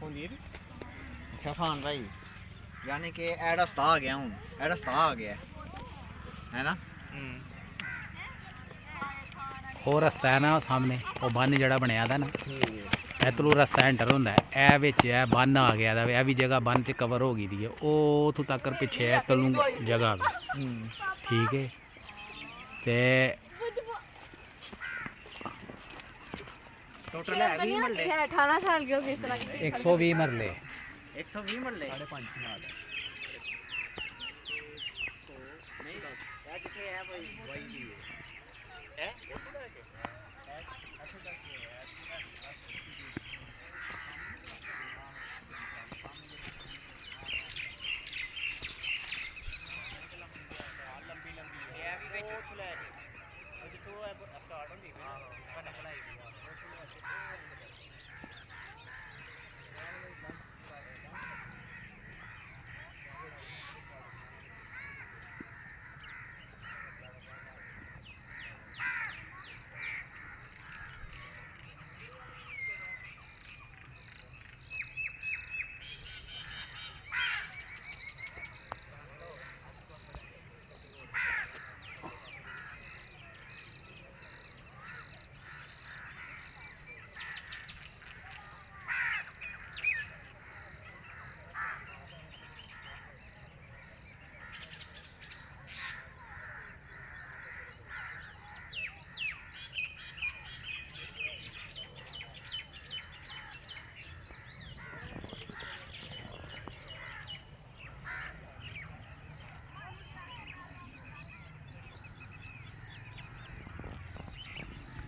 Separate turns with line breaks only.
अच्छा फान भाई यानी कि ए रस्ता आ गया हूँ ए रस्ता आ गया है ना
ਉਹ ਰਸਤਾ ਹੈ ਨਾ ਸਾਹਮਣੇ ਉਹ ਬੰਨ ਜਿਹੜਾ ਬਣਿਆ ਦਾ ਨਾ ਇੱਧਰੋਂ ਰਸਤਾ ਐਂਟਰ ਹੁੰਦਾ ਹੈ ਇਹ ਵਿੱਚ ਇਹ ਬੰਨ ਆ ਗਿਆ ਦਾ ਇਹ ਵੀ ਜਗ੍ਹਾ ਬੰਨ 'ਚ ਕਵਰ ਹੋ ਗਈ ਦੀ ਹੈ ਉਹ ਉੱਥੋਂ ਤੱਕ ਪਿੱਛੇ ਹੈ ਤਲੂ ਜਗ੍ਹਾ ਠੀਕ ਹੈ ਤੇ
टोटल है 20 मरले
18 साल के हो किस तरह की
120 ਮਰਲੇ
120 मरले
5.5 ਨਾਲ
नहीं यार जिथे है भाई वही है